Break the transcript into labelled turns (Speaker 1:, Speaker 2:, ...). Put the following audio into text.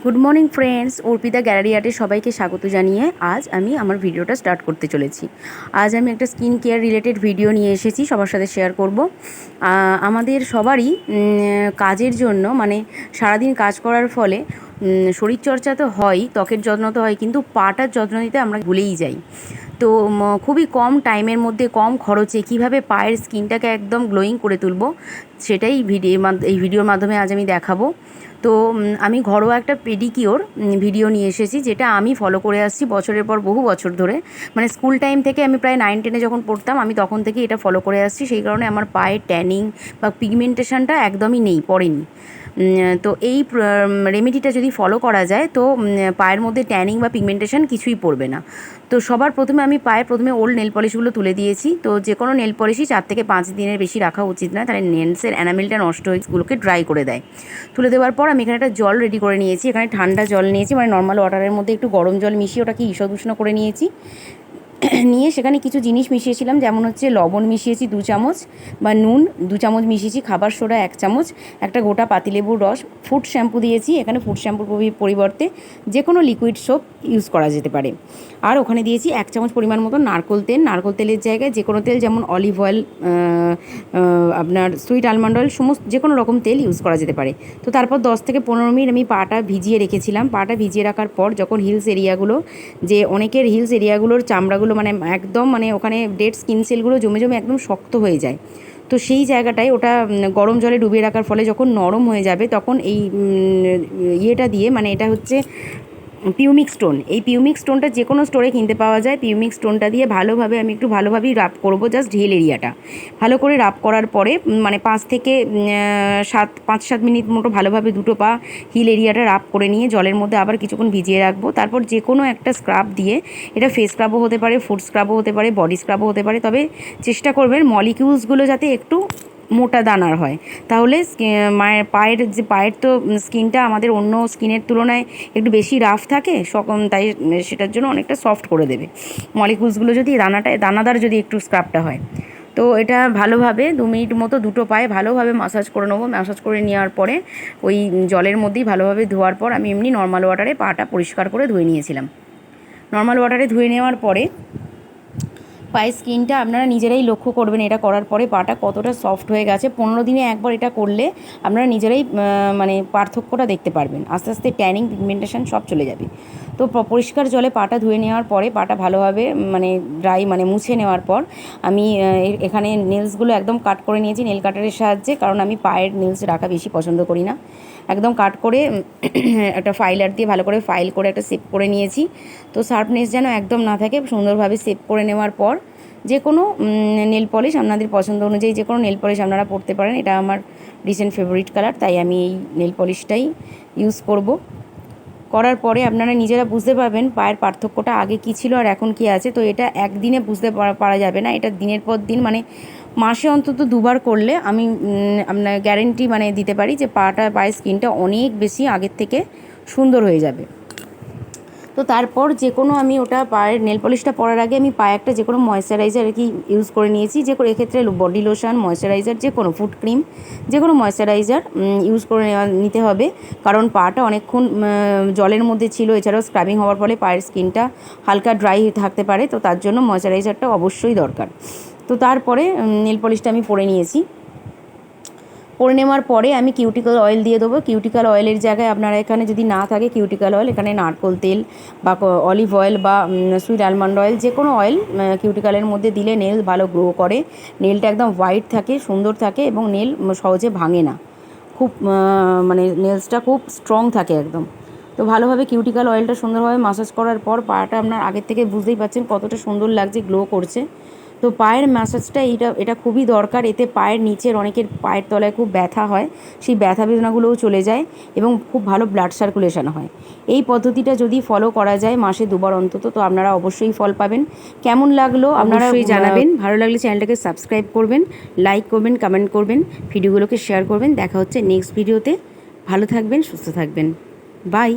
Speaker 1: Good morning friends, Arpita gallery আর্টে সবাইকে স্বাগত জানিয়ে আজ আমি আমার ভিডিওটা স্টার্ট করতে চলেছি। আজ আমি একটা স্কিন কেয়ার রিলেটেড ভিডিও নিয়ে এসেছি, সবার সাথে শেয়ার করব। আমাদের সবারই কাজের জন্য মানে সারাদিন কাজ করার ফলে শরীরচর্চা তো হয়, ত্বকের যত্ন তো হয়, কিন্তু পাটার যত্ন নিতে আমরা ভুলেই যাই। তো খুবই কম টাইমের মধ্যে কম খরচে কীভাবে পায়ের স্কিনটাকে একদম গ্লোয়িং করে তুলব সেটাই এই ভিডিওর মাধ্যমে আজ আমি দেখাবো। তো আমি ঘরোয়া একটা পেডিকিওর ভিডিও নিয়ে এসেছি, যেটা আমি ফলো করে আসছি বছরের পর বহু বছর ধরে। মানে স্কুল টাইম থেকে আমি প্রায় 9-10-এ যখন পড়তাম আমি তখন থেকে এটা ফলো করে আসছি, সেই কারণে আমার পায়ে ট্যানিং বা পিগমেন্টেশনটা একদমই নেই, পড়েনি। তো এই রেমেডিটা যদি ফলো করা যায় তো পায়ের মধ্যে ট্যানিং বা পিগমেন্টেশন কিছুই পড়বে না। তো সবার প্রথমে আমি পায়ে ওল্ড নেল পলিশগুলো তুলে দিয়েছি। তো যে কোনো নেল পলিশই 4 থেকে 5 দিনের বেশি রাখা উচিত না, তাহলে নেলসের এনামেলটা নষ্ট হয়ে এগুলোকে ড্রাই করে দেয়। তুলে দেওয়ার পর আমি এখানে একটা জল রেডি করে নিয়েছি। এখানে ঠান্ডা জল নিয়েছি, মানে নর্মাল ওয়াটারের মধ্যে একটু গরম জল মিশিয়ে ওটাকে ঈষৎ উষ্ণ করে নিয়েছি। নিয়ে সেখানে কিছু জিনিস মিশিয়েছিলাম, যেমন হচ্ছে লবণ মিশিয়েছি 2 চামচ, বা নুন 2 চামচ মিশিয়েছি, খাবার সোডা 1 চামচ, একটা গোটা পাতিলেবুর রস, ফুড শ্যাম্পু দিয়েছি। এখানে ফুড শ্যাম্পুর পরিবর্তে যে কোনো লিকুইড সোপ ইউজ করা যেতে পারে। আর ওখানে দিয়েছি 1 চামচ পরিমাণ মতো নারকোল তেল। নারকোল তেলের জায়গায় যে কোনো তেল, যেমন অলিভ অয়েল, আপনার সুইট আলমন্ড অয়েল, সমস্ত যে কোনো রকম তেল ইউজ করা যেতে পারে। তো তারপর 10 থেকে 15 মিনিট আমি পাটা ভিজিয়ে রেখেছিলাম। পাটা ভিজিয়ে রাখার পর যখন হিলস এরিয়াগুলো, যে অনেকের হিলস এরিয়াগুলোর চামড়াগুলো মানে একদম মানে ওখানে ডেড স্কিন সেলগুলো জমে জমে একদম শক্ত হয়ে যায়, তো সেই জায়গাটায় ওটা গরম জলে ডুবিয়ে রাখার ফলে যখন নরম হয়ে যাবে তখন এই ইয়েটা দিয়ে, মানে এটা হচ্ছে পিউমিক স্টোন। এই পিউমিক স্টোনটা যে কোনো স্টোরে কিনতে পাওয়া যায়। পিউমিক স্টোনটা দিয়ে ভালোভাবে আমি একটু ভালোভাবেই রাব করবো, জাস্ট হিল এরিয়াটা ভালো করে রাব করার পরে মানে 5-7 মিনিট মতো ভালোভাবে দুটো পা হিল এরিয়াটা রাব করে নিয়ে জলের মধ্যে আবার কিছুক্ষণ ভিজিয়ে রাখবো। তারপর যে কোনো একটা স্ক্রাব দিয়ে, এটা ফেস স্ক্রাবও হতে পারে, ফুড স্ক্রাবও হতে পারে, বডি স্ক্রাবও হতে পারে, তবে চেষ্টা করবেন মলিকিউলসগুলো যাতে একটু মোটা দানার হয়, তাহলে পায়ের তো স্কিনটা আমাদের অন্য স্কিনের তুলনায় একটু বেশি রাফ থাকে, তাই সেটার জন্য অনেকটা সফট করে দেবে মলিকুলসগুলো যদি দানাদার যদি একটু স্ক্রাবটা হয়। তো এটা ভালোভাবে 2 মিনিট মতো দুটো পায়ে ভালোভাবে ম্যাসাজ করে নেবো। ম্যাসাজ করে নেওয়ার পরে ওই জলের মধ্যেই ভালোভাবে ধোয়ার পর আমি এমনি নর্মাল ওয়াটারে পাটা পরিষ্কার করে ধুয়ে নিয়েছিলাম। নর্মাল ওয়াটারে ধুয়ে নেওয়ার পরে পায়ের স্কিনটা আপনারা নিজেরাই লক্ষ্য করবেন এটা করার পরে পাটা কতটা সফট হয়ে গেছে। 15 দিনে একবার এটা করলে আপনারা নিজেরাই মানে পার্থক্যটা দেখতে পারবেন। আস্তে আস্তে ট্যানিং, পিগমেন্টেশন সব চলে যাবে। তো পরিষ্কার জলে পাটা ধুয়ে নেওয়ার পরে পাটা ভালোভাবে মানে মানে মুছে নেওয়ার পর আমি এখানে নেলসগুলো একদম কাট করে নিয়েছি নেল কাটারের সাহায্যে, কারণ আমি পায়ের নেলস রাখা বেশি পছন্দ করি না। একদম কাট করে একটা ফাইলার দিয়ে ভালো করে ফাইল করে একটা শেপ করে নিয়েছি। তো শার্পনেস যেন একদম না থাকে, সুন্দরভাবে শেপ করে নেওয়ার পর যে কোনো নেল পলিশ আপনাদের পছন্দ অনুযায়ী যে কোনো নেল পলিশ আপনারা পরতে পারেন। এটা আমার রিসেন্ট ফেভারিট কালার, তাই আমি এই নেল পলিশটাই ইউজ করব। করার পরে আপনারা নিজেরা বুঝতে পারবেন পায়ের পার্থক্যটা আগে কী ছিল আর এখন কী আছে। তো এটা একদিনে বুঝতে পারা যাবে না, এটা দিনের পর দিন মানে মাসে অন্তত 2বার করলে আমি আপনার গ্যারেন্টি মানে দিতে পারি যে পায়ের স্কিনটা অনেক বেশি আগের থেকে সুন্দর হয়ে যাবে। তো তারপর যে কোনো আমি ওটা পায়ের নেল পলিশটা পরার আগে আমি পায়ে একটা যে কোনো ময়েশ্চারাইজার আর কি ইউজ করে নিয়েছি। যে কোনো এক্ষেত্রে বডি লোশন, ময়েশ্চারাইজার, যে কোনো ফুড ক্রিম, যে কোনো ময়েশ্চারাইজার ইউজ করে নিতে হবে, কারণ পাটা অনেকক্ষণ জলের মধ্যে ছিল। এছাড়াও স্ক্রাবিং হওয়ার ফলে পায়ের স্কিনটা হালকা ড্রাই থাকতে পারে, তো তার জন্য ময়েশ্চারাইজারটা অবশ্যই দরকার। তো তারপরে নেল পলিশটা আমি পরে নিয়েছি। পরে নেওয়ার পরে আমি কিউটিক্যাল অয়েল দিয়ে দেবো। কিউটিক্যাল অয়েলের জায়গায় আপনারা এখানে যদি না থাকে কিউটিক্যাল অয়েল, এখানে নারকোল তেল বা অলিভ অয়েল বা সুইট আলমন্ড অয়েল, যে কোনো অয়েল কিউটিক্যালের মধ্যে দিলে নেল ভালো গ্রো করে, নেলটা একদম হোয়াইট থাকে, সুন্দর থাকে এবং নেল সহজে ভাঙে না, খুব মানে নেলসটা খুব স্ট্রং থাকে একদম। তো ভালোভাবে কিউটিক্যাল অয়েলটা সুন্দরভাবে ম্যাসাজ করার পর পাটা আপনার আগের থেকে বুঝতেই পারছেন কতটা সুন্দর লাগছে, গ্লো করছে। তো পায়ের ম্যাসাজটা এটা খুবই দরকার। এতে পায়ের নিচের অনেকের পায়ের তলায় খুব ব্যথা হয়, সেই ব্যথা বেদনাগুলোও চলে যায় এবং খুব ভালো ব্লাড সার্কুলেশন হয়। এই পদ্ধতিটা যদি ফলো করা যায় মাসে 2বার অন্তত, তো আপনারা অবশ্যই ফল পাবেন। কেমন লাগলো আপনারা জানাবেন। ভালো লাগলে চ্যানেলটাকে সাবস্ক্রাইব করবেন, লাইক করবেন, কমেন্ট করবেন, ভিডিওগুলোকে শেয়ার করবেন। দেখা হচ্ছে নেক্সট ভিডিওতে। ভালো থাকবেন, সুস্থ থাকবেন, বাই।